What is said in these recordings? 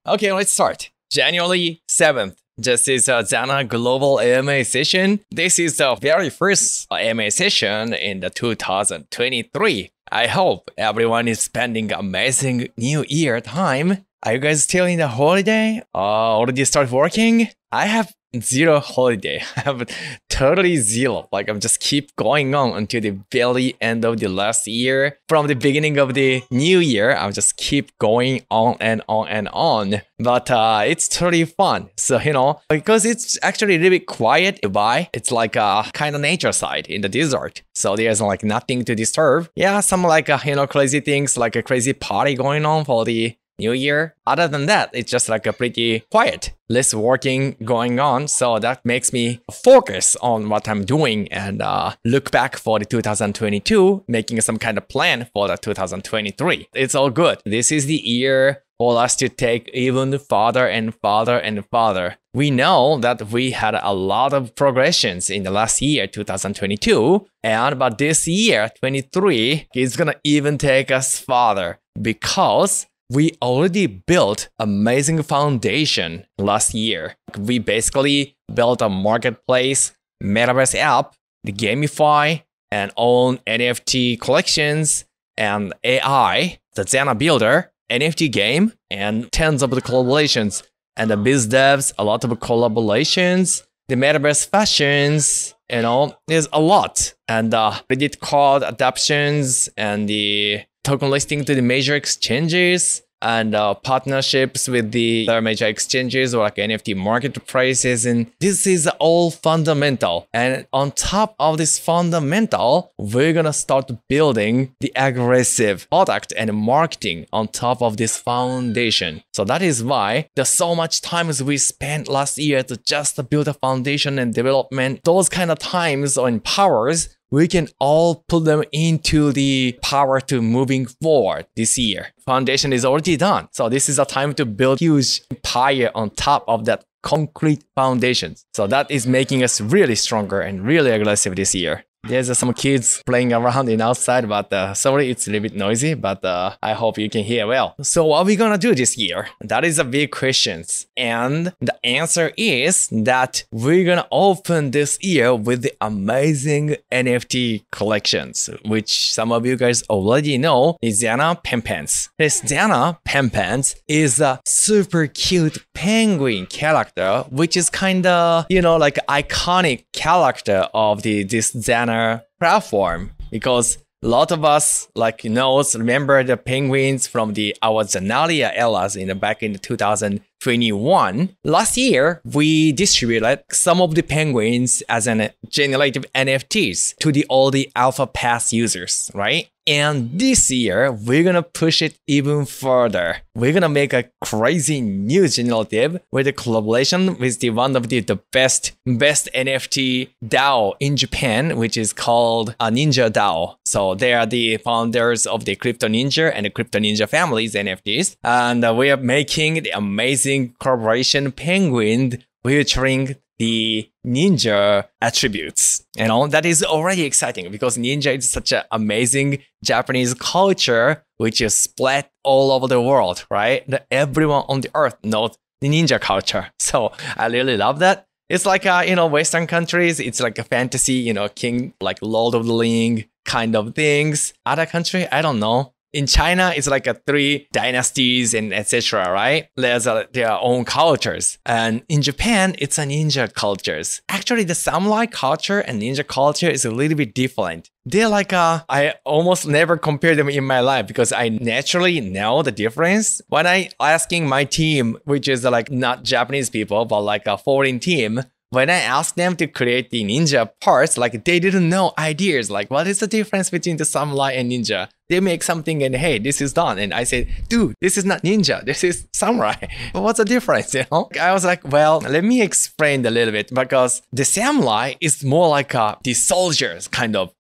Okay, let's start. January 7th. This is a XANA Global AMA session. This is the very first AMA session in the 2023. I hope everyone is spending amazing New Year time. Are you guys still in the holiday? Already start working? I have zero holiday. I have totally zero. Like I'm just keep going on until the very end of the last year. From the beginning of the new year, I'll just keep going on and on and on. But it's totally fun. So, because it's actually a little bit quiet nearby. It's like a kind of nature side in the desert. So there's like nothing to disturb. Yeah, some like, crazy things like a crazy party going on for the New Year. Other than that, it's just like a pretty quiet, less working going on. So that makes me focus on what I'm doing and look back for the 2022, making some kind of plan for the 2023. It's all good. This is the year for us to take even farther and farther and farther. We know that we had a lot of progressions in the last year, 2022, but this year, 23, is gonna even take us farther because we already built amazing foundation last year. We basically built a marketplace, Metaverse app, the GameFi, and own NFT collections, and AI, the XANA Builder, NFT game, and tons of the collaborations. And the biz devs, a lot of collaborations, the Metaverse Fashions, there's a lot. And credit card adoptions, and the token listing to the major exchanges, and partnerships with the other major exchanges or like NFT marketplaces. And this is all fundamental. And on top of this fundamental, we're gonna start building the aggressive product and marketing on top of this foundation. So that is why there's so much time we spent last year to just build a foundation and development. Those kind of times and powers, we can all put them into the power to moving forward this year. Foundation is already done. So this is a time to build huge empire on top of that concrete foundations. So that is making us really stronger and really aggressive this year. There's some kids playing around in outside, but sorry, it's a little bit noisy, but I hope you can hear well. So what are we gonna do this year? That is a big question. And the answer is that we're gonna open this year with the amazing NFT collections, which some of you guys already know is XANA Pen Pens. This XANA Pen Pens is a super cute penguin character, which is kinda, like iconic character of this XANA platform, because a lot of us remember the penguins from our Zanalia eras back in 2021. Last year, we distributed some of the penguins as generative NFTs to all the alpha pass users, right? And this year, we're gonna push it even further. We're gonna make a crazy new generative with a collaboration with one of the best NFT DAO in Japan, which is called Ninja DAO. So they are the founders of the Crypto Ninja and the Crypto Ninja families NFTs. And we are making the amazing collaboration penguin featuring the ninja attributes. That is already exciting because ninja is such an amazing Japanese culture which is spread all over the world, right? That everyone on the earth knows the ninja culture. So I really love that. It's like, Western countries, it's like a fantasy, king, like Lord of the Ring kind of things. Other country, I don't know. In China, it's like 3 dynasties and etc., right? There's their own cultures. And in Japan, it's a ninja cultures. Actually, the samurai culture and ninja culture is a little bit different. They're like, I almost never compare them in my life because I naturally know the difference. When I asking my team, which is like not Japanese people, but like a foreign team, when I asked them to create the ninja parts, like they didn't know ideas. Like, what is the difference between the samurai and ninja? They make something and hey, this is done. And I said, dude, this is not ninja. This is samurai. But what's the difference? I was like, well, let me explain a little bit because the samurai is more like the soldiers kind of.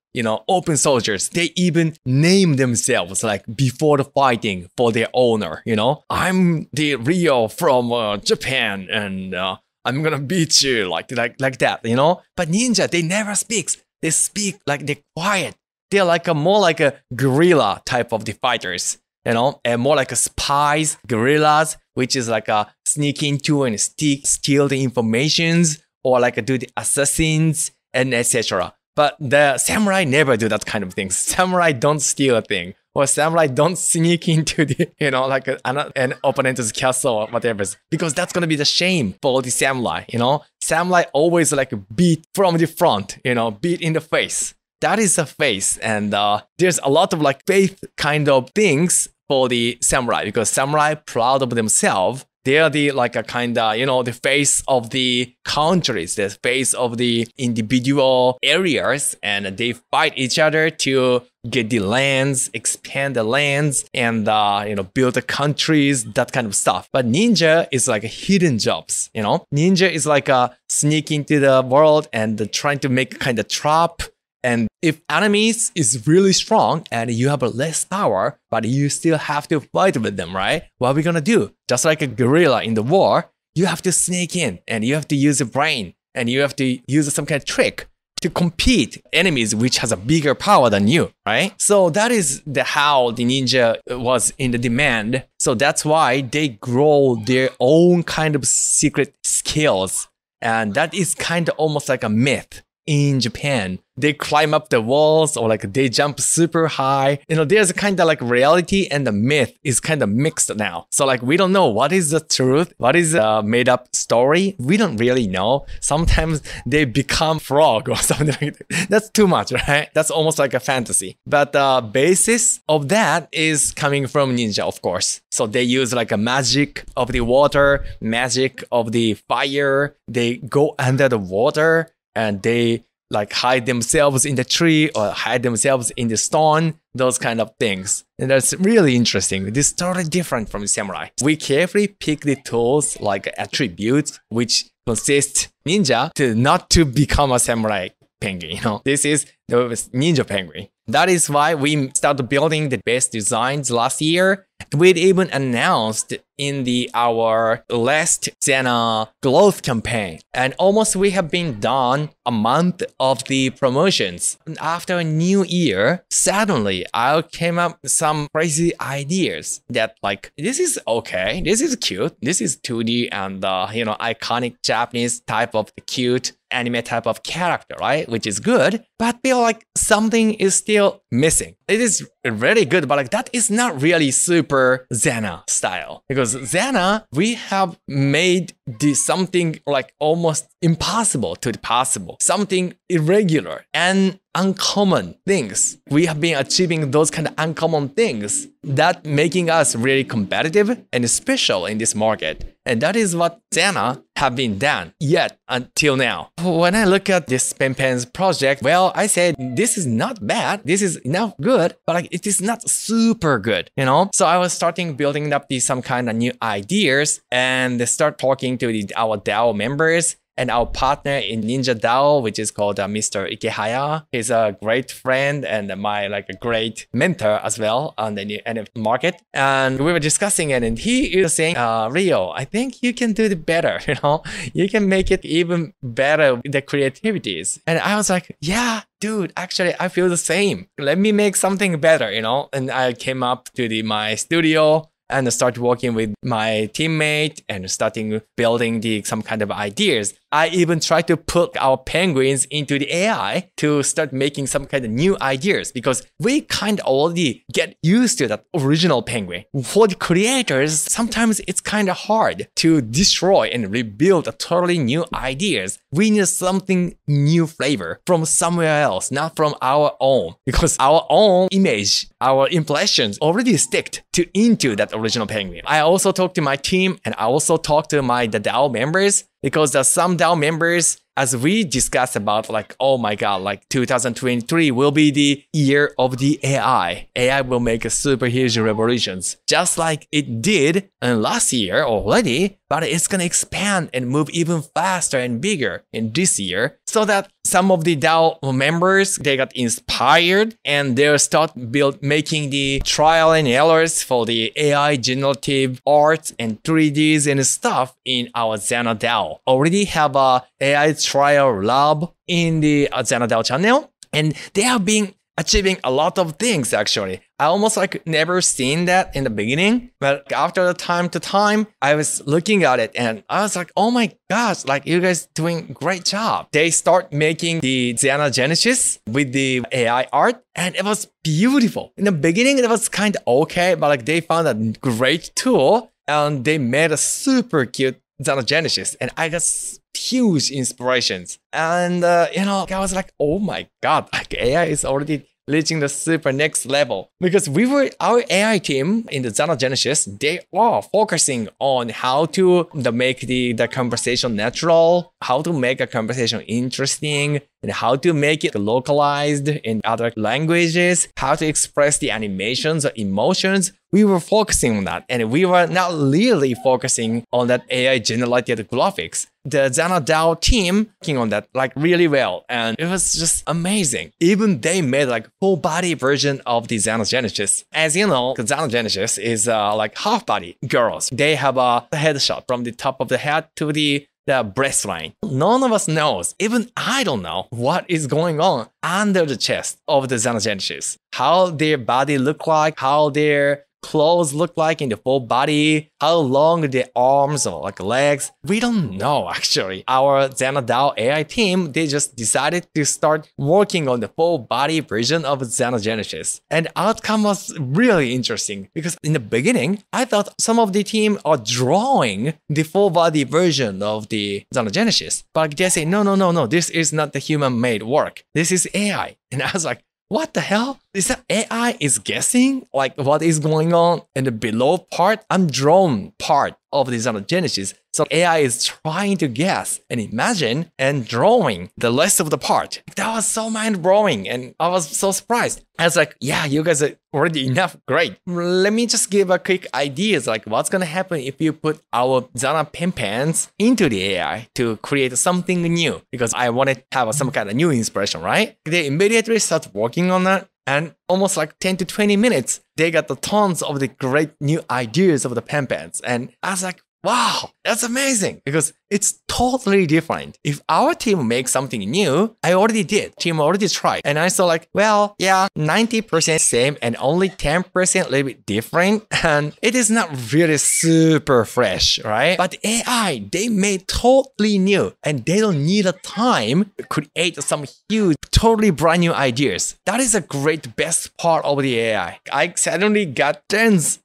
Open soldiers, they even name themselves like before the fighting for their owner, I'm the Rio from Japan and I'm gonna beat you like that, But ninja, they never speak. They speak like they're quiet. They're like more like a guerrilla type of the fighters. and more like a spies, guerrillas, which is like a sneak into and steal the informations, or like do the assassins and etc. But the samurai never do that kind of things. Samurai don't steal a thing, or samurai don't sneak into the, like an opponent's castle or whatever, because that's gonna be the shame for the samurai. Samurai always like beat from the front, beat in the face. That is a face, and there's a lot of like faith kind of things for the samurai, because samurai proud of themselves. They are the like a kind of, the face of the countries, the face of the individual areas, and they fight each other to get the lands, expand the lands, and build the countries, that kind of stuff. But ninja is like hidden jobs, Ninja is like sneak into the world and trying to make kind of trap. And if enemies is really strong and you have less power, but you still have to fight with them, right? What are we gonna do? Just like a guerrilla in the war, you have to sneak in and you have to use a brain and you have to use some kind of trick to compete enemies which has a bigger power than you, right? So that is how the ninja was in the demand. So that's why they grow their own kind of secret skills. And that is kind of almost like a myth in Japan. They climb up the walls, or like they jump super high. There's a kind of like reality and the myth is kind of mixed now. So like we don't know what is the truth, what is a made up story. We don't really know. Sometimes they become frog or something like that. That's too much, right? That's almost like a fantasy. But the basis of that is coming from ninja, of course. So they use like a magic of the water, magic of the fire. They go under the water and they like hide themselves in the tree or hide themselves in the stone, those kind of things. And that's really interesting. This is totally different from the samurai. We carefully pick the tools like attributes, which consist ninja not to become a samurai penguin. This is the ninja penguin. That is why we started building the best designs last year. We'd even announced in our last XANA growth campaign. And almost we have been done a month of the promotions. And after a new year, suddenly I came up with some crazy ideas that like, this is okay, this is cute, this is 2D and iconic Japanese type of cute anime type of character, right? Which is good, but feel like something is still missing. It is really good, but like that is not really super XANA style. Because XANA, we have made something like almost impossible to the possible, something irregular and uncommon things. We have been achieving those kind of uncommon things that making us really competitive and special in this market. And that is what XANA have been done yet until now. When I look at this Pen's project, well, I said, this is not bad. This is not good, but like it is not super good, So I was starting building up some kind of new ideas and start talking to our DAO members and our partner in Ninja DAO, which is called Mr. Ikehaya. He's a great friend and my like a great mentor as well on the NFT market. And we were discussing it, and he is saying, Rio, I think you can do it better. You can make it even better with the creativities. And I was like, yeah, dude, actually, I feel the same. Let me make something better, And I came up to my studio and start working with my teammate and starting building some kind of ideas. I even try to put our penguins into the AI to start making some kind of new ideas, because we kind of already get used to that original penguin. For the creators, sometimes it's kind of hard to destroy and rebuild a totally new ideas. We need something new flavor from somewhere else, not from our own, because our own image, our impressions already stick into that original penguin. I also talked to my team and I also talked to the DAO members, because some DAO members, as we discussed about like, oh my God, like 2023 will be the year of the AI. AI will make a super huge revolutions, just like it did last year already, but it's going to expand and move even faster and bigger in this year, so that some of the DAO members, they got inspired and they'll start making the trial and errors for the AI generative art and 3Ds and stuff in our XANA DAO. Already have a AI trial lab in the XANA DAO channel, and they have been achieving a lot of things actually. I almost like never seen that in the beginning, but after the time to time, I was looking at it and I was like, oh my gosh, like you guys doing great job. They start making the XANA Genesis with the AI art and it was beautiful. In the beginning, it was kind of okay, but like they found a great tool and they made a super cute XANA Genesis and I got huge inspirations. And, I was like, oh my God, like AI is already reaching the super next level. Because our AI team in the XANA Genesis, they are focusing on how to make the conversation natural, how to make a conversation interesting, and how to make it localized in other languages, how to express the animations or emotions. We were focusing on that, and we were not really focusing on that AI generated graphics. The XANA team working on that like really well, and it was just amazing. Even they made like full body version of the XANA Genesis. As you know, the XANA Genesis is like half body girls. They have a headshot from the top of the head to the breast line. None of us knows, even I don't know what is going on under the chest of the XANA Genesis. How their body look like, how their clothes look like in the full body, how long their arms or like legs. We don't know actually. Our XANA AI team, they just decided to start working on the full body version of XANA Genesis. And the outcome was really interesting because in the beginning, I thought some of the team are drawing the full body version of the XANA Genesis. But they say, no, this is not the human-made work. This is AI. And I was like, what the hell? Is that AI is guessing like what is going on in the below part? I'm drawn part of the XANA Genesis. So AI is trying to guess and imagine and drawing the rest of the part. That was so mind-blowing and I was so surprised. I was like, yeah, you guys are already enough. Great. Let me just give a quick ideas like what's going to happen if you put our XANA pen pens into the AI to create something new because I wanted to have some kind of new inspiration, right? They immediately start working on that. And almost like 10 to 20 minutes, they got the tons of the great new ideas of the pen pens. And I was like, wow, that's amazing because it's totally different. If our team makes something new, I already did. Team already tried. And I saw like, well, yeah, 90% same and only 10% a little bit different. And it is not really super fresh, right? But AI, they made totally new and they don't need a time to create some huge, totally brand new ideas. That is a great best part of the AI. I suddenly got tens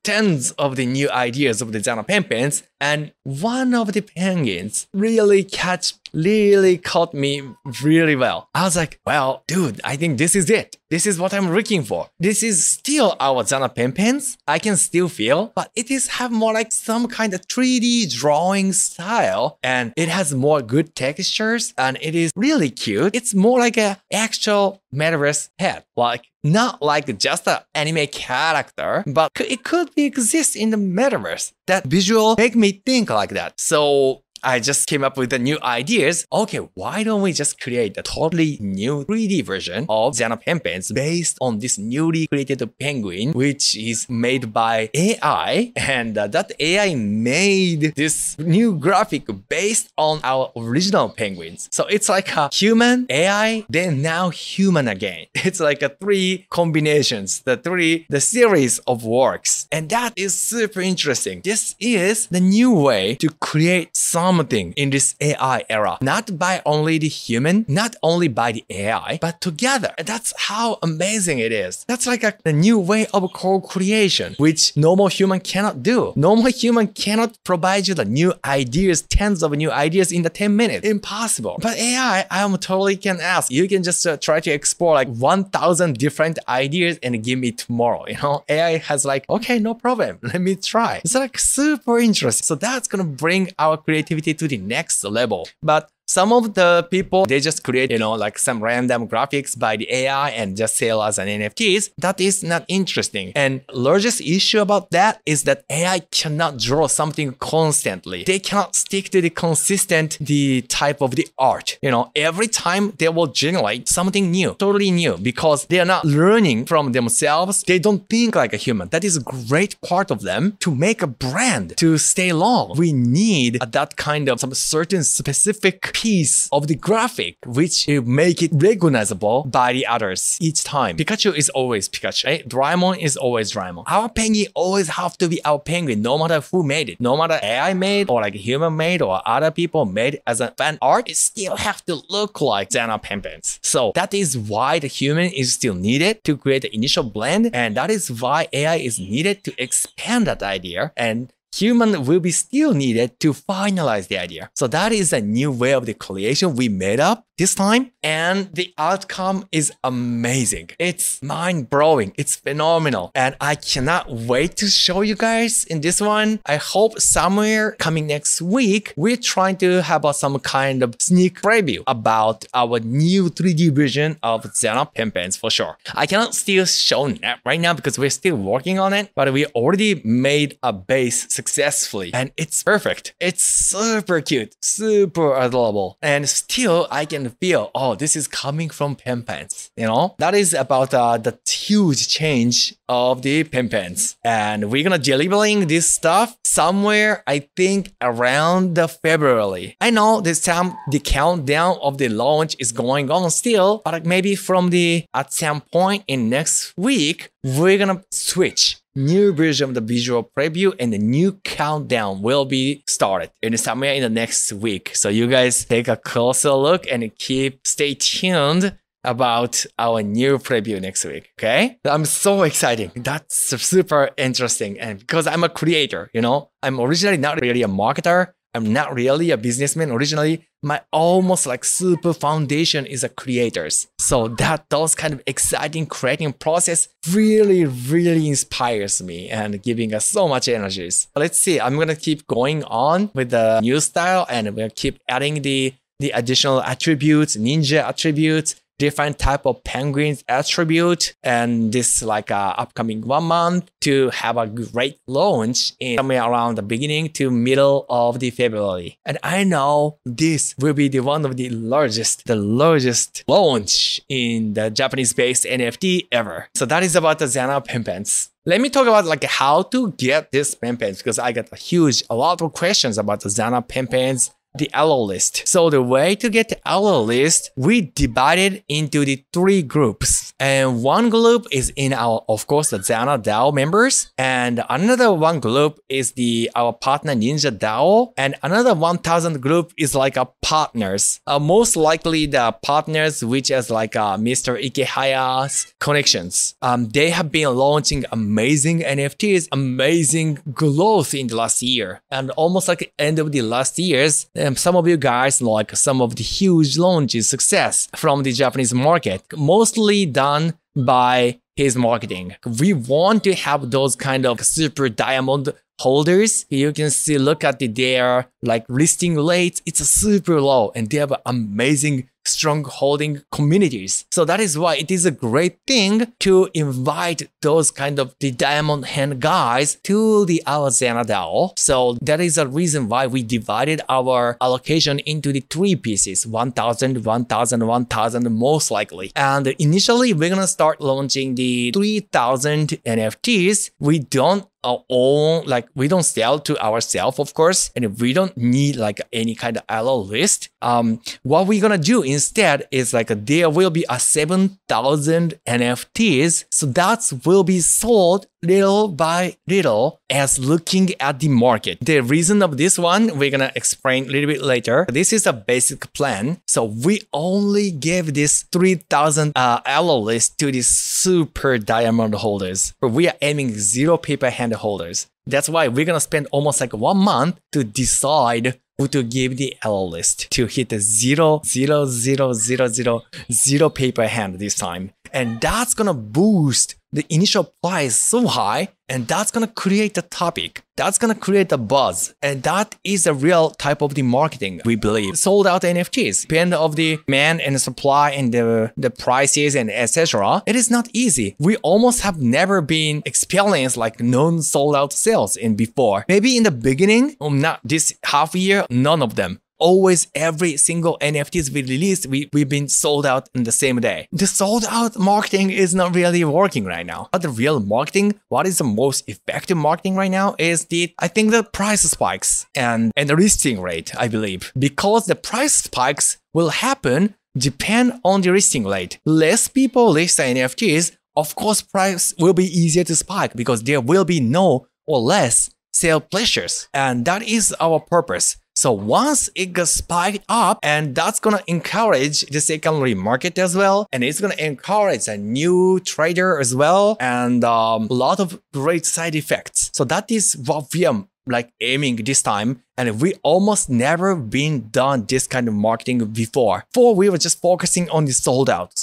of the new ideas of the XANA pen pens. And one of the penguins really caught me really well. I was like, well, dude, I think this is it. This is what I'm looking for. This is still our XANA pen pens. I can still feel, but it is have more like some kind of 3D drawing style and it has more good textures and it is really cute. It's more like an actual metaverse head, like not like just an anime character, but it could exist in the metaverse. That visual make me think like that. So I just came up with the new ideas. Okay, why don't we just create a totally new 3D version of XANA pen pens based on this newly created penguin, which is made by AI. And that AI made this new graphic based on our original penguins. So it's like a human, AI, then now human again. It's like a three combinations, the series of works. And that is super interesting. This is the new way to create something in this AI era, not by only the human, not only by the AI, but together. That's how amazing it is. That's like a new way of co-creation, which normal human cannot do. Normal human cannot provide you the new ideas, tens of new ideas in the 10 minutes. Impossible. But AI, I am totally can ask. You can just try to explore like 1,000 different ideas and give me tomorrow. AI has like, okay, no problem. Let me try. It's like super interesting. So that's gonna bring our creativity to the next level. But some of the people, they just create, like some random graphics by the AI and just sell as an NFTs. That is not interesting. And largest issue about that is that AI cannot draw something constantly. They cannot stick to the type of the art. Every time they will generate something new, totally new, because they are not learning from themselves. They don't think like a human. That is a great part of them to make a brand, to stay long. We need that kind of some certain specific piece of the graphic which will make it recognizable by the others each time. Pikachu is always Pikachu, right? Doraemon is always Doraemon. Our penguin always have to be our penguin, no matter who made it. No matter AI made or like human made or other people made as a fan art, it still have to look like XANA pen pens. So that is why the human is still needed to create the initial blend, and that is why AI is needed to expand that idea, and human will be still needed to finalize the idea. So that is a new way of the creation we made up this time, and the outcome is amazing. It's mind-blowing. It's phenomenal, and I cannot wait to show you guys in this one. I hope somewhere coming next week, we're trying to have some kind of sneak preview about our new 3D version of XANA pen pens for sure. I cannot still show that right now because we're still working on it, but we already made a base successfully, and it's perfect. It's super cute, super adorable, and still I can feel, oh, this is coming from pen pens. You know, that is about the huge change of the pen pens, and we're gonna delivering this stuff somewhere, I think around the February. I know this time the countdown of the launch is going on still, but maybe from at some point in next week, we're gonna switch new version of the visual preview, and the new countdown will be started in somewhere in the next week. So you guys take a closer look and stay tuned about our new preview next week. Okay, I'm so excited. That's super interesting, and because I'm a creator, you know, I'm originally not really a marketer. I'm not really a businessman originally. My almost like super foundation is a creators. So those kind of exciting creating process really inspires me and giving us so much energies. Let's see, I'm gonna keep going on with the new style, and we're gonna keep adding the additional attributes, ninja attributes, different type of penguins attribute, and this like upcoming 1 month to have a great launch in somewhere around the beginning to middle of the February. And I know this will be one of the largest launch in the Japanese-based NFT ever. So that is about the XANA pen pens. Let me talk about like how to get this pen pens, because I got a lot of questions about the XANA pen pens, the allo list. So the way to get the allo list, we divided into the 3 groups. And one group is in our, of course, the XANA DAO members. And another one group is our partner Ninja DAO. And another 1000 group is like a partners. Most likely the partners, which is like Mr. Ikehaya's connections. They have been launching amazing NFTs, amazing growth in the last year. And almost like the end of the last years, some of you guys like some of the huge launches success from the Japanese market, mostly done by his marketing. We want to have those kind of super diamond holders. You can see, look at their like listing rates. It's super low, and they have amazing strong holding communities. So that is why it is a great thing to invite those kind of the diamond hand guys to our XANA DAO. So that is the reason why we divided our allocation into the 3 pieces, 1000, 1000, 1000 most likely. And initially we're gonna start launching the 3000 NFTs. We don't own, like we don't sell to ourselves, of course, and we don't need like any kind of allo list. What we're gonna do instead is like there will be 7,000 NFTs, so that will be sold little by little as looking at the market. The reason of this one, we're gonna explain a little bit later. This is a basic plan. So we only gave this 3,000 allo list to the super diamond holders, but we are aiming 0 paper hand holders. That's why we're gonna spend almost like 1 month to decide who to give the allo list to hit the 0, 0, 0, 0, 0, 0 paper hand this time. And that's gonna boost the initial price so high, and that's gonna create a topic. That's gonna create a buzz, and that is a real type of the marketing, we believe. Sold out NFTs, depend of the demand and supply and the prices and etc. It is not easy. We almost have never been experienced like non-sold out sales in before. Maybe in the beginning, not this half year, none of them. always every single NFTs we released, we've been sold out in the same day. The sold out marketing is not really working right now. But the real marketing, what is the most effective marketing right now is I think the price spikes and the listing rate, I believe. Because the price spikes will happen depend on the listing rate. Less people list the NFTs, of course price will be easier to spike because there will be no or less sale pressures. And that is our purpose. So once it gets spiked up, and that's going to encourage the secondary market as well. And it's going to encourage a new trader as well. And a lot of great side effects. So that is what we are aiming this time. And we almost never been done this kind of marketing before. Before we were just focusing on the sold out.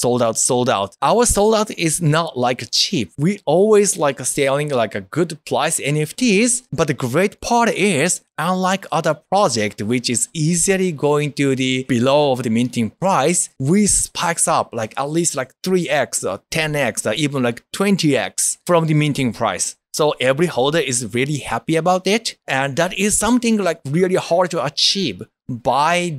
Our sold out is not cheap. We always selling a good price NFTs. But the great part is, unlike other project, which is easily going to the below of the minting price, we spikes up at least 3x or 10x or even 20x from the minting price. So every holder is really happy about it. And that is something really hard to achieve by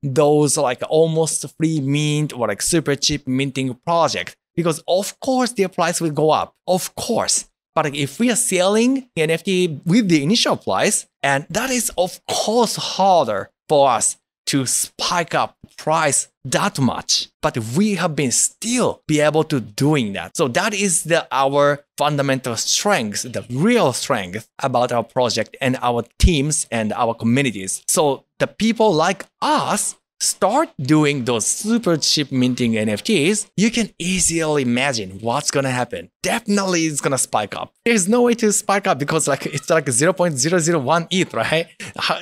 those almost free mint or super cheap minting project. Because of course their price will go up. Of course. But if we are selling NFT with the initial price, and that is of course harder for us to spike up price that much. But we have been still be able to doing that. So that is our fundamental strength, the real strength about our project and our teams and our communities. So the people like us start doing those super cheap minting NFTs, you can easily imagine what's gonna happen. Definitely it's gonna spike up. There's no way to spike up because it's 0.001 ETH, right?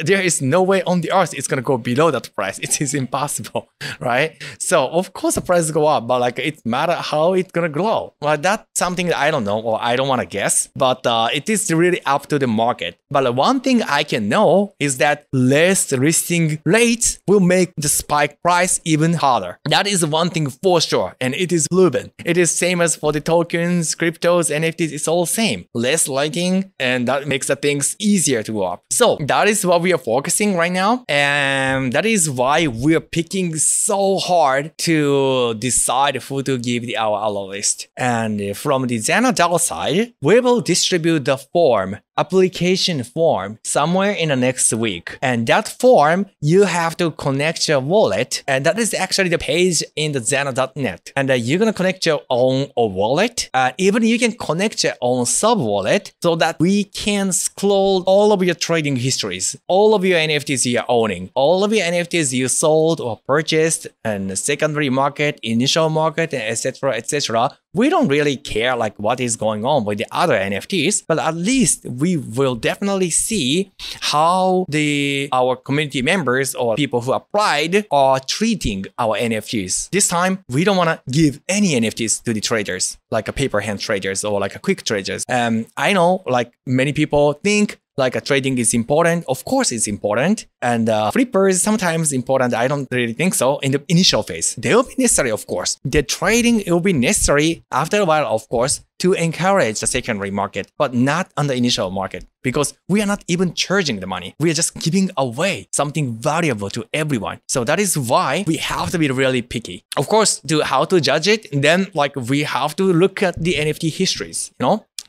There is no way on the earth it's gonna go below that price. It is impossible, right? So of course the price go up, but it matter how it's gonna grow. Well, that's something that I don't know or I don't wanna guess, but it is really up to the market. But one thing I can know is that less listing rates will make the spike price even harder. That is one thing for sure, and it is proven. It is same as for the tokens, cryptos, NFTs, it's all same. Less lighting, and that makes the things easier to go up. So that is what we are focusing right now, and that is why we are picking so hard to decide who to give our allo list. And from the XANA side, we will distribute the application form somewhere in the next week. And that form, you have to connect your wallet. And that is actually the page in the XANA.net. And you're going to connect your own wallet. Even you can connect your own sub-wallet so that we can scroll all of your trading histories, all of your NFTs you're owning, all of your NFTs you sold or purchased, and secondary market, initial market, etc., etc. We don't really care what is going on with the other NFTs, but at least we will definitely see how our community members or people who applied are treating our NFTs. This time, we don't want to give any NFTs to the traders, like a paper hand traders or a quick traders. I know many people think trading is important. Of course, it's important. And flippers sometimes important. I don't really think so in the initial phase. They will be necessary, of course. The trading will be necessary after a while, of course, to encourage the secondary market, but not on the initial market because we are not even charging the money. We are just giving away something valuable to everyone. So that is why we have to be really picky. Of course, how to judge it, then we have to look at the NFT histories,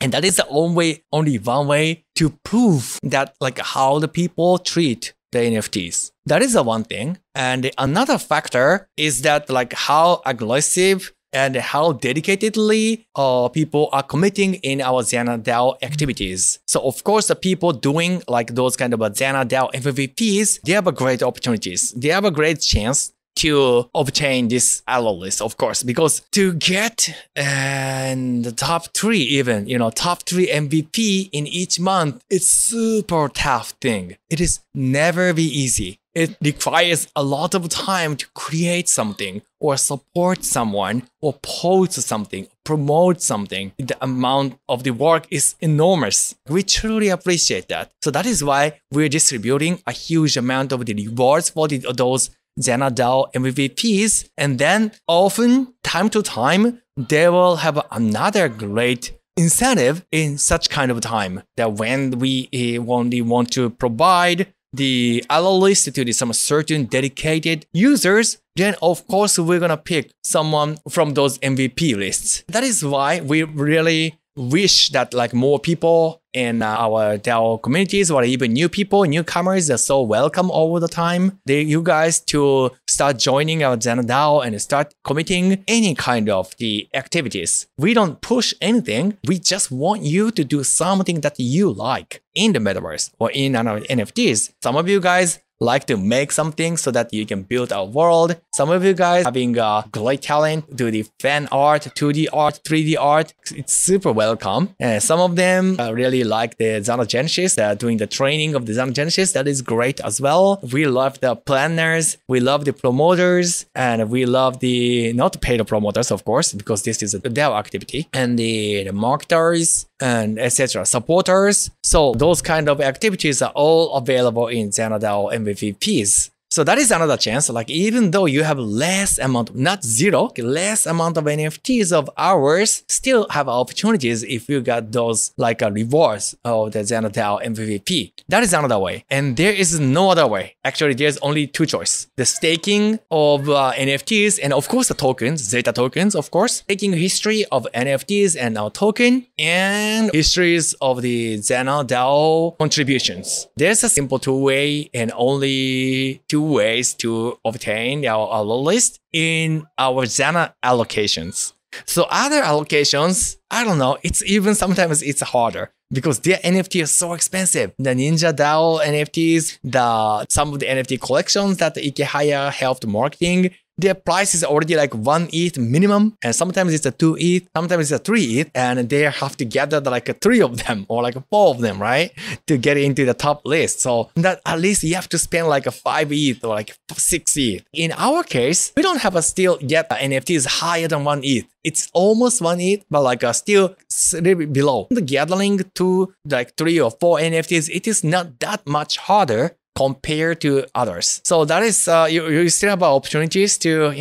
And that is the only one way to prove that how the people treat the NFTs. That is the one thing. And another factor is that how aggressive and how dedicatedly people are committing in our XANA DAO activities. So of course, the people doing those kind of XANA DAO MVPs, they have a great opportunities. They have a great chance to obtain this allo list, of course, because to get the top 3 even, top 3 MVP in each month, it's super tough thing. It is never be easy. It requires a lot of time to create something or support someone or post something, promote something. The amount of the work is enormous. We truly appreciate that. So that is why we're distributing a huge amount of the rewards for those XANA DAO MVPs, and then often, time to time, they will have another great incentive in such kind of time that when we only want to provide the allo list to some certain dedicated users, then of course we're gonna pick someone from those MVP lists. That is why we really wish that like more people in our DAO communities or even new people, newcomers are so welcome all the time. You guys to start joining our XANA DAO and start committing any kind of the activities. We don't push anything. We just want you to do something that you like in the metaverse or in our NFTs. Some of you guys like to make something so that you can build a world. Some of you guys having great talent, do the fan art, 2D art, 3D art. It's super welcome. And some of them really like the XANA Genesis, doing the training of the XANA Genesis. That is great as well. We love the planners, we love the promoters, and we love the not paid promoters, of course, because this is a DAO activity, and the marketers and etc. supporters. So those kind of activities are all available in XANA DAO MVPs. So that is another chance. Like even though you have less amount, not zero, less amount of NFTs of ours, still have opportunities if you got those like rewards of the XANA DAO MVP. That is another way. And there is no other way. Actually, there's only two choices. The staking of NFTs and of course the tokens, XETA tokens, of course. Taking history of NFTs and our token and histories of the XANA DAO contributions. There's a simple two-way and only two ways to obtain our list in our XANA allocations. So other allocations, I don't know, it's even sometimes it's harder because their NFT is so expensive. The Ninja DAO NFTs, some of the NFT collections that Ikehaya helped marketing, their price is already like 1 ETH minimum, and sometimes it's a 2 ETH, sometimes it's a 3 ETH, and they have to gather like 3 of them or like 4 of them, right, to get into the top list. So that at least you have to spend like a 5 ETH or like 6 ETH. In our case, we don't have a still yet NFTs higher than 1 ETH. It's almost 1 ETH, but like still a little bit below. The gathering to like 3 or 4 NFTs, it is not that much harder compared to others. So that is, you still have opportunities to,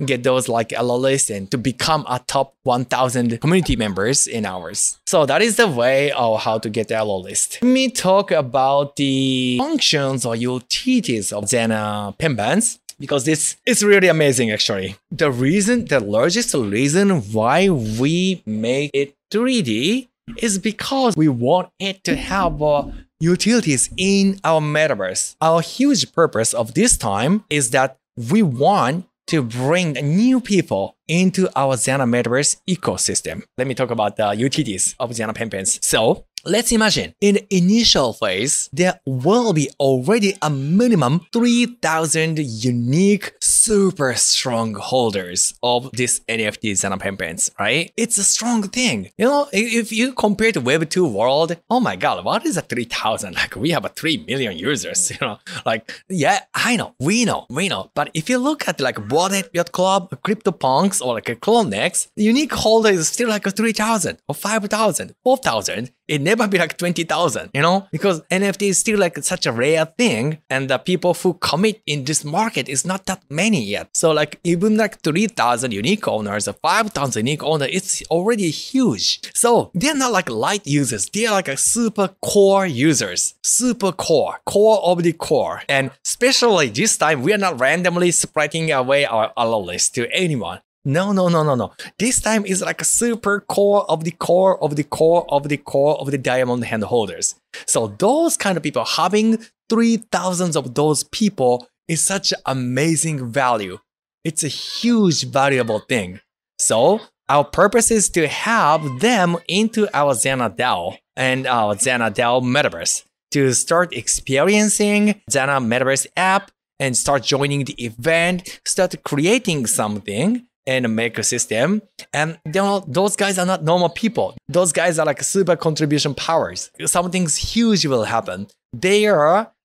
get those like allo list and to become a top 1,000 community members in ours. So that is the way of how to get the allo list. Let me talk about the functions or utilities of XANA pen bands, because this is really amazing actually. The largest reason why we make it 3D is because we want it to have utilities in our metaverse. Our huge purpose of this time is that we want to bring new people into our XANA Metaverse ecosystem. Let me talk about the utilities of XANA pen pens. So let's imagine in the initial phase, there will be already a minimum 3,000 unique, super strong holders of this NFT XANA pen pens, right? It's a strong thing. If you compare to Web 2 world, oh my God, what is a 3,000? Like we have a 3 million users, yeah, I know, we know. But if you look at like Bored Yacht Club, CryptoPunks, or like a CloneX, the unique holder is still like a 3,000 or 5,000, 4,000. It never be like 20,000, because NFT is still like such a rare thing, and the people who commit in this market is not that many yet. So like even like 3,000 unique owners or 5,000 unique owners, it's already huge. So they're not like light users. They're like a super core users, core of the core. And especially this time, we are not randomly spreading away our allo list to anyone. No. This time is like a super core of the core of the core of the core of the diamond hand holders. So those kind of people, having 3,000 of those people is such an amazing value. It's a huge valuable thing. So our purpose is to have them into our XANA DAO and our XANA DAO Metaverse to start experiencing XANA Metaverse app and start joining the event, start creating something and make a system. And those guys are not normal people. Those guys are like super contribution powers. Something huge will happen.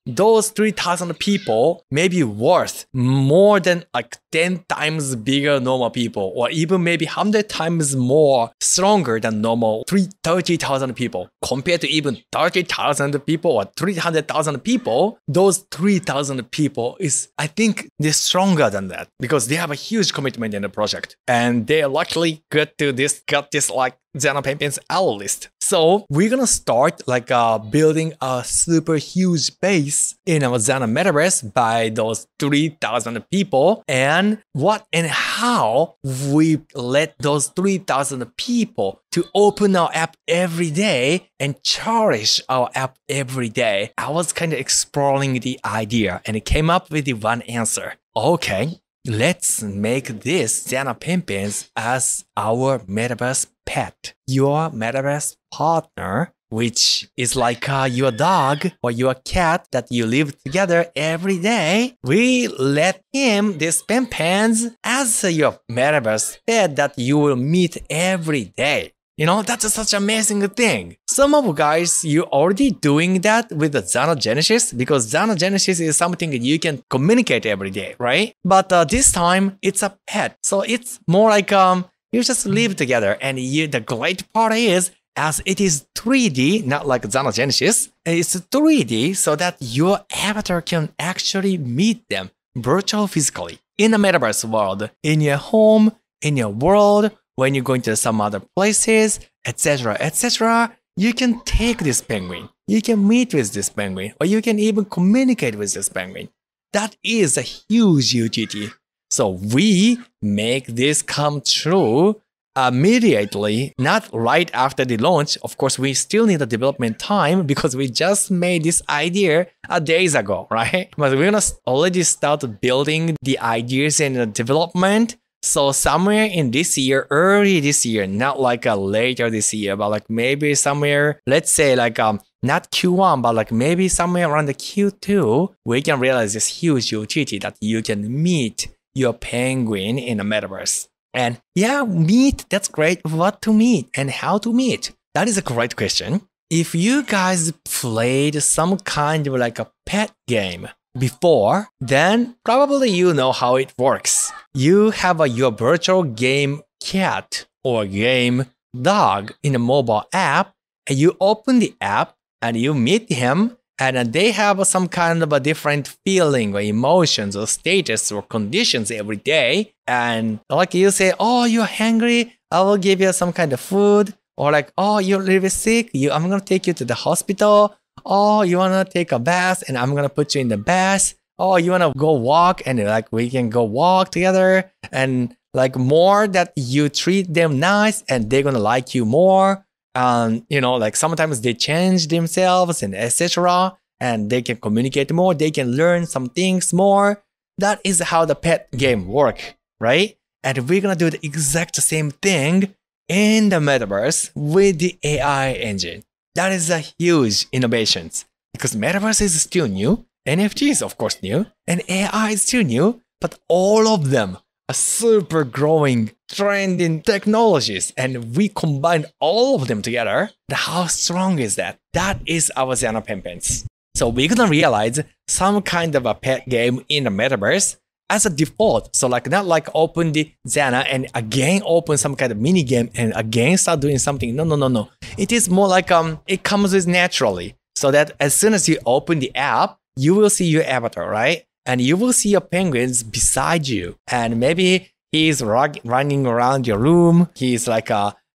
Those 3,000 people may be worth more than like 10 times bigger normal people, or even maybe 100 times more stronger than normal 30,000 people. Compared to even 30,000 people or 300,000 people, those 3,000 people is, I think, they're stronger than that because they have a huge commitment in the project. And they luckily got this like XANA Penguins L list. So we're gonna start like building a super huge base in our XANA Metaverse by those 3,000 people, and what and how we let those 3,000 people to open our app every day and cherish our app every day. I was kind of exploring the idea and it came up with the one answer. Okay, let's make this XANA Penguins as our Metaverse pet, your Metaverse partner, which is like your dog or your cat that you live together every day. We let him, this Penguins, as your Metaverse pet that you will meet every day. You know, that's such an amazing thing. Some of you guys, you're already doing that with the XANA Genesis because XANA Genesis is something that you can communicate every day, right? But this time, it's a pet. So it's more like you just live together. And the great part is, as it is 3D, not like XANA Genesis, it's 3D so that your avatar can actually meet them virtual physically in the Metaverse world, in your home, in your world, when you're going to some other places, etc., etc. You can take this penguin, you can meet with this penguin, or you can even communicate with this penguin. That is a huge utility. So we make this come true immediately, not right after the launch. Of course, we still need a development time because we just made this idea days ago, right? But we're gonna already start building the ideas and the development. So somewhere in this year, early this year, not like later this year, but like maybe somewhere, let's say like not Q1, but like maybe somewhere around the Q2, we can realize this huge utility that you can meet your penguin in the Metaverse. And yeah, meet, that's great. What to meet and how to meet? That is a great question. If you guys played some kind of like a pet game before, then probably you know how it works. You have your virtual game cat or game dog in a mobile app, and you open the app and you meet him, and they have some kind of a different feeling or emotions or status or conditions every day. And like you say, oh, you're hungry, I will give you some kind of food. Or like, oh, you're a little bit sick, I'm going to take you to the hospital. Oh, you want to take a bath and I'm going to put you in the bath. Oh, you want to go walk and like we can go walk together. And like more that you treat them nice and they're going to like you more. You know, like sometimes they change themselves and etc. And they can communicate more. They can learn some things more. That is how the pet game work, right? And we're going to do the exact same thing in the Metaverse with the AI engine. That is a huge innovation because Metaverse is still new. NFT is of course new and AI is still new, but all of them are super growing, trending technologies, and we combine all of them together. How strong is that? That is our XANA Penguins. So we're gonna realize some kind of a pet game in the Metaverse as a default. So like not like open the XANA and again open some kind of mini game and again start doing something. No. It is more like it comes with naturally. So that as soon as you open the app, you will see your avatar, right? And you will see your penguins beside you. And maybe he's running around your room. He's like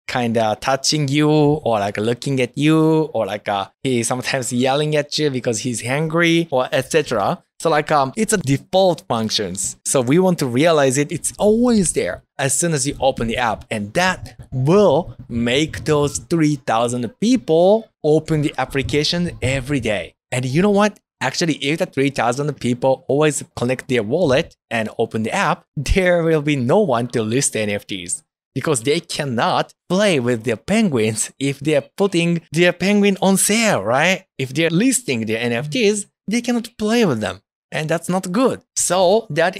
kind of touching you or like looking at you or like he's sometimes yelling at you because he's hungry or etc. So like it's a default functions. So we want to realize it's always there as soon as you open the app, and that will make those 3,000 people open the application every day. And you know what? Actually, if the 3,000 people always connect their wallet and open the app, there will be no one to list NFTs because they cannot play with their penguins if they're putting their penguin on sale, right? If they're listing their NFTs, they cannot play with them. And that's not good. So that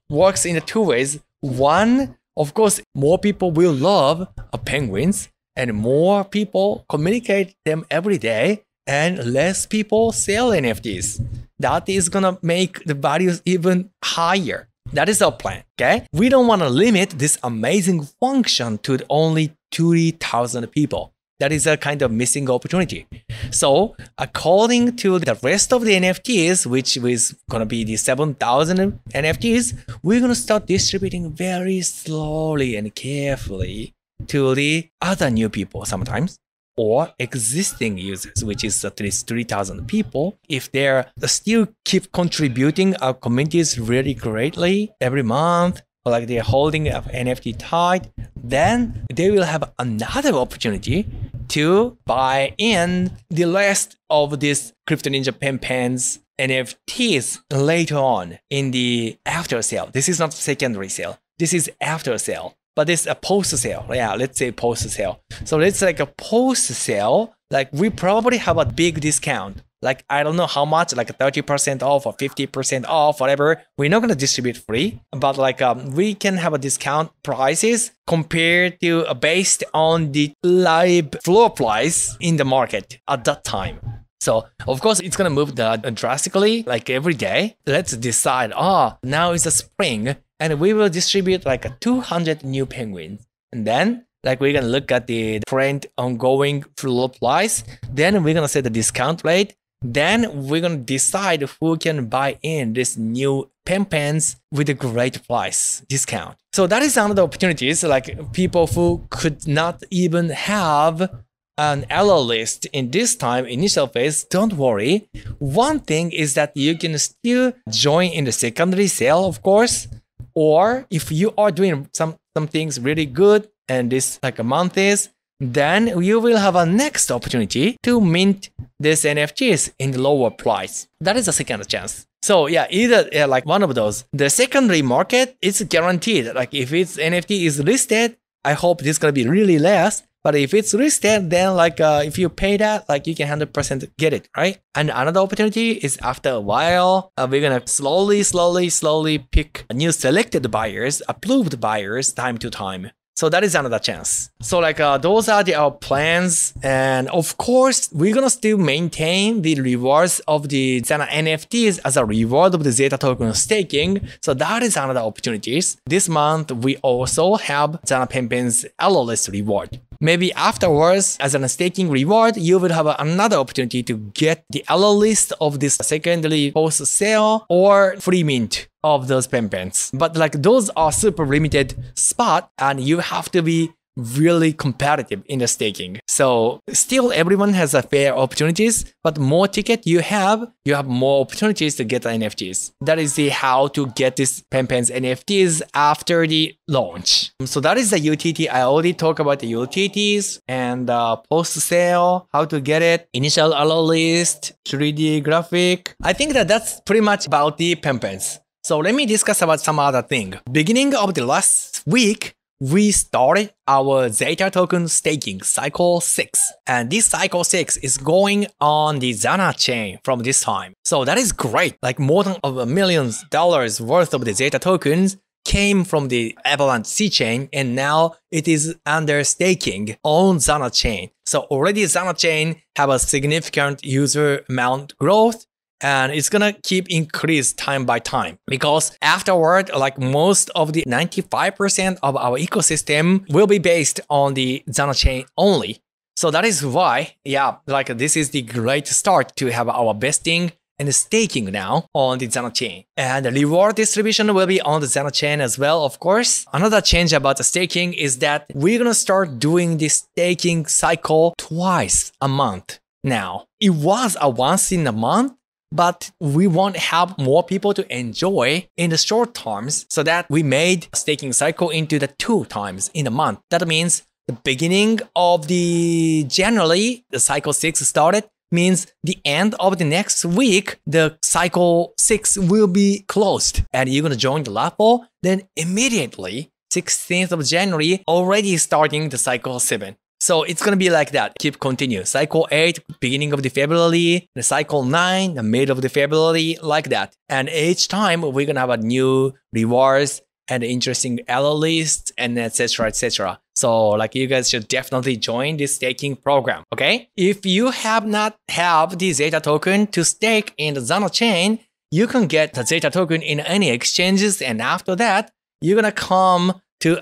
works in two ways. One, of course, more people will love penguins and more people communicate them every day and less people sell NFTs. That is gonna make the values even higher. That is our plan, okay? We don't want to limit this amazing function to only 30,000 people. That is a kind of missing opportunity. So according to the rest of the NFTs, which is going to be the 7,000 NFTs, we're going to start distributing very slowly and carefully to the other new people sometimes, or existing users, which is at least 3,000 people. If they're still keep contributing our communities really greatly every month, or like they're holding an NFT tight, then they will have another opportunity to buy in the rest of this Crypto Ninja Pen Pens NFTs later on in the after sale. This is not secondary sale. This is after sale. But it's a post sale. Yeah, let's say post sale. So it's like a post sale. Like we probably have a big discount. Like I don't know how much, like 30% off or 50% off, whatever. We're not gonna distribute free, but like we can have a discount prices compared to based on the live floor price in the market at that time. So of course it's gonna move drastically, like every day. Let's decide. Now is the spring, and we will distribute like 200 new penguins, and then like we're gonna look at the current ongoing floor price. Then we're gonna set the discount rate. Then we're gonna decide who can buy in this new pen pens with a great price discount. So that is another opportunities, like people who could not even have an allo list in this time initial phase. Don't worry. One thing is that you can still join in the secondary sale, of course, or if you are doing some things really good and this like a month is, then you will have a next opportunity to mint this NFTs in the lower price. That is a second chance. So yeah, either like one of those. The secondary market is guaranteed. Like if its NFT is listed, I hope this is gonna be really less. But if it's listed, then like if you pay that, like you can 100% get it, right? And another opportunity is after a while, we're gonna slowly pick new selected buyers, approved buyers time to time. So that is another chance. So like those are our plans. And of course, we're gonna still maintain the rewards of the XANA NFTs as a reward of the XETA token staking. So that is another opportunities. This month, we also have XANA Pen Pen's allo-less reward. Maybe afterwards, as a staking reward, you will have another opportunity to get the allo list of this secondary post sale or free mint of those pen pens. But like those are super limited spot, and you have to be really competitive in the staking. So still everyone has a fair opportunities, but more ticket you have more opportunities to get the NFTs. That is the how to get this pen pens NFTs after the launch. So that is the UTT. I already talked about the UTTs and post sale, how to get it, initial allo list, 3D graphic. I think that's pretty much about the pen pens. So let me discuss about some other thing. Beginning of the last week, we started our XETA token staking cycle 6. And this cycle 6 is going on the XANA chain from this time. So that is great. Like more than $1 million worth of the XETA tokens came from the Avalanche C chain, and now it is under staking on XANA chain. So already XANA chain have a significant user amount growth, and it's gonna keep increase time by time, because afterward, like most of the 95% of our ecosystem will be based on the XANA chain only. So that is why, yeah, like this is the great start to have our vesting and staking now on the XANA chain. And the reward distribution will be on the XANA chain as well, of course. Another change about the staking is that we're gonna start doing the staking cycle twice a month now. It was a once in a month, but we want to have more people to enjoy in the short terms, so that we made staking cycle into the 2 times in a month. That means the beginning of the January, the cycle 6 started, means the end of the next week, the cycle 6 will be closed, and you're gonna join the raffle. Then immediately, 16th of January, already starting the cycle 7. So it's gonna be like that. Keep continue. Cycle 8, beginning of the February. The cycle 9, the mid of the February, like that. And each time we're gonna have a new rewards and interesting allo lists and etc. etc. So like you guys should definitely join this staking program. Okay? If you have not have the XETA token to stake in the XANA chain, you can get the XETA token in any exchanges, and after that, you're gonna come to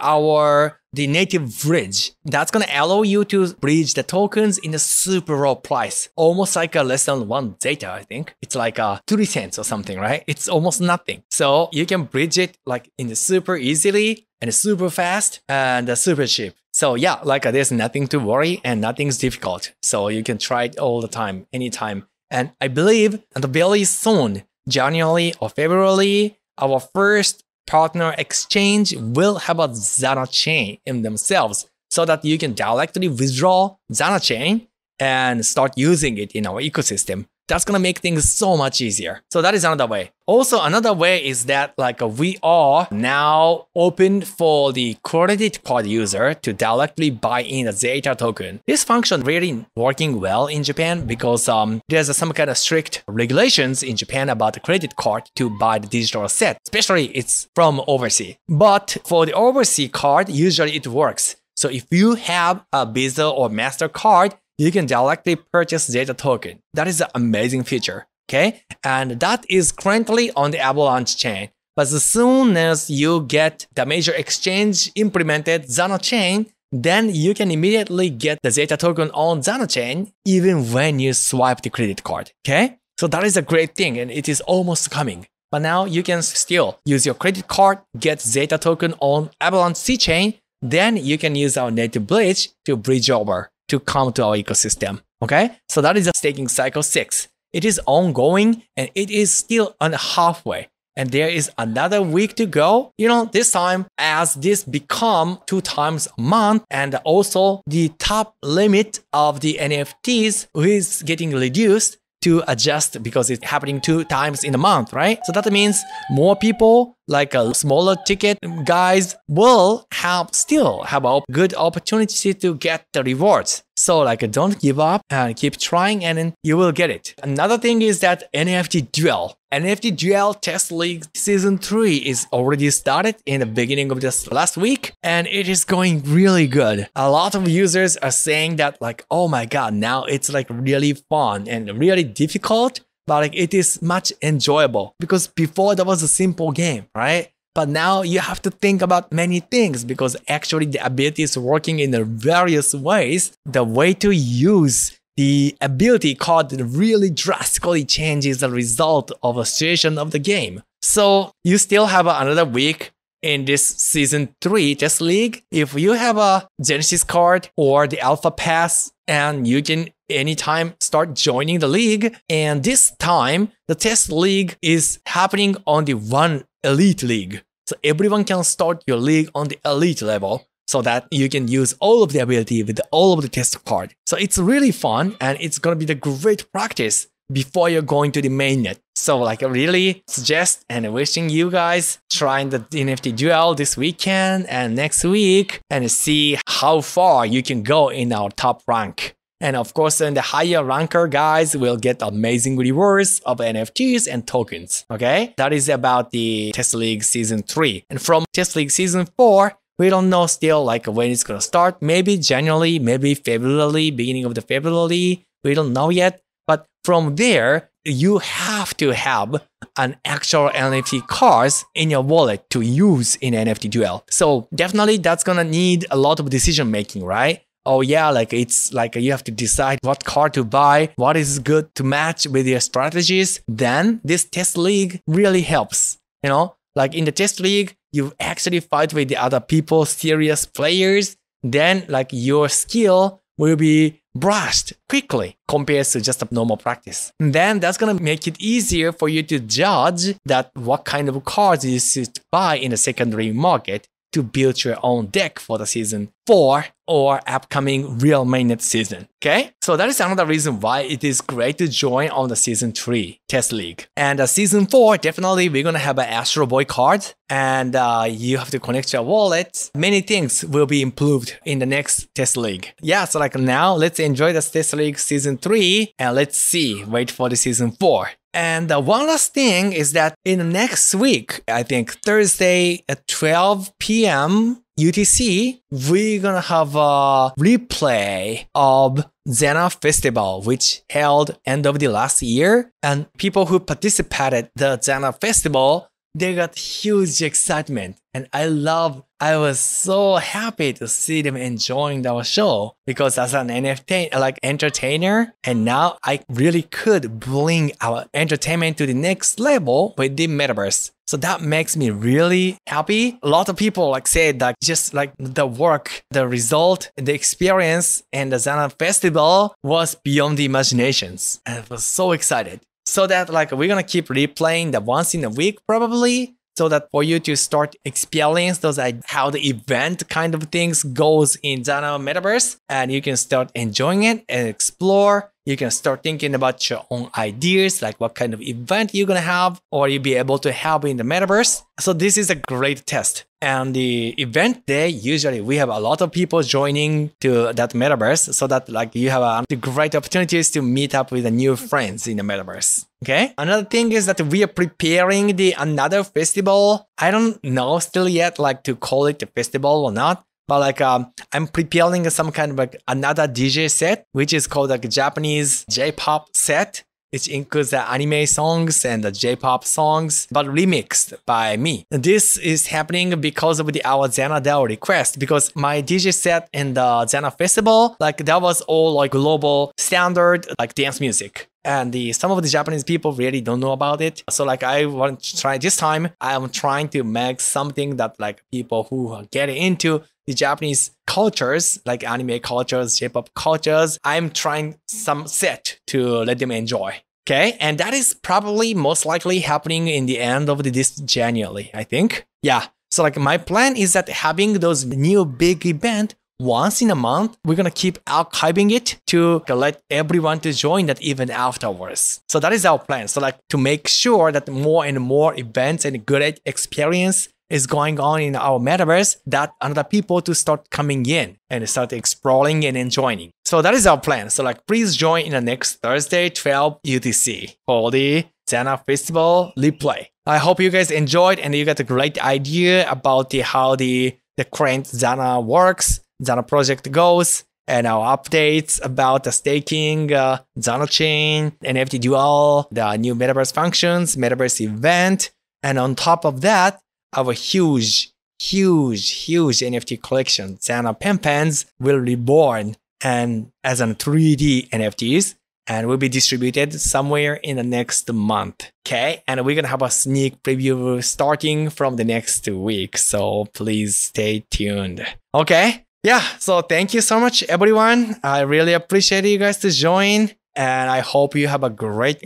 the native bridge. That's gonna allow you to bridge the tokens in a super low price, almost like a less than 1 XETA, I think. It's like 3 cents or something, right? It's almost nothing. So you can bridge it like in the super easily and super fast and super cheap. So yeah, like there's nothing to worry and nothing's difficult. So you can try it all the time, anytime. And I believe very soon, January or February, our first partner exchange will have a XANA chain in themselves so that you can directly withdraw XANA chain and start using it in our ecosystem. That's gonna make things so much easier. So that is another way. Also, another way is that we are now open for the credit card user to directly buy in a XETA token. This function really working well in Japan because there's some kind of strict regulations in Japan about the credit card to buy the digital asset, especially it's from overseas. But for the overseas card, usually it works. So if you have a Visa or MasterCard, you can directly purchase XETA token. That is an amazing feature, okay? And that is currently on the Avalanche chain. But as soon as you get the major exchange implemented XANA chain, then you can immediately get the XETA token on XANA chain even when you swipe the credit card, okay? So that is a great thing and it is almost coming. But now you can still use your credit card, get XETA token on Avalanche C chain, then you can use our native bridge to bridge over to come to our ecosystem, okay? So that is a staking cycle 6. It is ongoing and it is still on halfway. And there is another week to go. You know, this time as this become 2 times a month and also the top limit of the NFTs is getting reduced to adjust because it's happening 2 times in a month, right? So that means more people like a smaller ticket guys will still have a good opportunity to get the rewards. So don't give up and keep trying and then you will get it. Another thing is that NFTDuel. NFTDuel Test League Season 3 is already started in the beginning of this last week and it is going really good. A lot of users are saying that oh my god, now it's really fun and really difficult, but it is much enjoyable because before that was a simple game, right? But now you have to think about many things because actually the ability is working in the various ways. The way to use the ability card really drastically changes the result of a situation of the game. So you still have another week in this Season 3 Test League. If you have a Genesis card or the Alpha Pass, and you can anytime start joining the league. And this time, the Test League is happening on the 1 Elite League. So everyone can start your league on the Elite level so that you can use all of the ability with all of the test card. So it's really fun and it's going to be the great practice before you're going to the mainnet. So I really suggest and wishing you guys trying the NFTDuel this weekend and next week and see how far you can go in our top rank. And of course, then the higher ranker guys will get amazing rewards of NFTs and tokens. Okay, that is about the Test League Season 3. And from Test League Season 4, we don't know still when it's gonna start. Maybe January, maybe February, beginning of the February. We don't know yet. But from there, you have to have an actual NFT cards in your wallet to use in NFTDuel. So definitely that's gonna need a lot of decision making, right? Oh yeah, it's you have to decide what card to buy, what is good to match with your strategies. Then this test league really helps. You know, in the test league, you actually fight with the other people, serious players. Then your skill will be brushed quickly compared to just a normal practice. And then that's gonna make it easier for you to judge that what kind of cards you should buy in the secondary market to build your own deck for the Season 4 or upcoming real mainnet season. Okay? So that is another reason why it is great to join on the Season 3 Test League. And Season 4, definitely we're gonna have an Astroboy card and you have to connect your wallet. Many things will be improved in the next Test League. Yeah, so now let's enjoy the Test League Season 3 and let's see, wait for the Season 4. And one last thing is that in the next week, I think Thursday at 12 p.m. UTC, we're gonna have a replay of XANA Festival, which held end of the last year. And people who participated the XANA Festival, they got huge excitement. And I was so happy to see them enjoying our show because as an NFT, like entertainer, and now I really could bring our entertainment to the next level with the metaverse. So that makes me really happy. A lot of people like say that just like the work, the result, the experience, and the XANA Festival was beyond the imaginations. And I was so excited. So that like we're gonna keep replaying that once in a week probably. So that for you to start experience those how the event kind of things goes in XANA Metaverse, and you can start enjoying it and explore. You can start thinking about your own ideas, like what kind of event you're gonna have, or you'll be able to have in the Metaverse. So this is a great test. And the event day, usually we have a lot of people joining to that Metaverse, so that like you have the great opportunities to meet up with the new friends in the Metaverse. Okay. Another thing is that we are preparing another festival. I don't know still yet, like to call it a festival or not. But like I'm preparing some kind of like another DJ set, which is called like a Japanese J-pop set. It includes the anime songs and the J-pop songs, but remixed by me. This is happening because of our XANA request, because my DJ set in the XANA festival, like that was all like global standard like dance music. And some of the Japanese people really don't know about it. So like I want to try this time, I am trying to make something that like people who are getting into the Japanese cultures, like anime cultures, J-pop cultures, I'm trying some set to let them enjoy. Okay, and that is probably most likely happening in the end of this January, I think. Yeah, so like my plan is that having those new big event once in a month, we're gonna keep archiving it to let everyone to join that event afterwards. So that is our plan. So like to make sure that more and more events and good experience is going on in our metaverse, that another people to start coming in and start exploring and enjoying. So that is our plan. So like please join in the next Thursday, 12 UTC for the XANA Festival replay. I hope you guys enjoyed and you got a great idea about how the current XANA works, XANA project goes, and our updates about the staking, XANA chain, NFTDuel, the new metaverse functions, metaverse event, and on top of that, our huge NFT collection, XANA Pen Pens, will reborn and as an 3D NFTs and will be distributed somewhere in the next month. Okay, and we're gonna have a sneak preview starting from the next week. So please stay tuned. Okay, yeah. So thank you so much, everyone. I really appreciate you guys to join, and I hope you have a great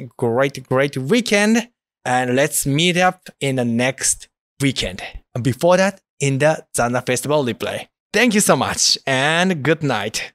weekend. And let's meet up in the next weekend. And before that, in the XANA Festival replay. Thank you so much and good night.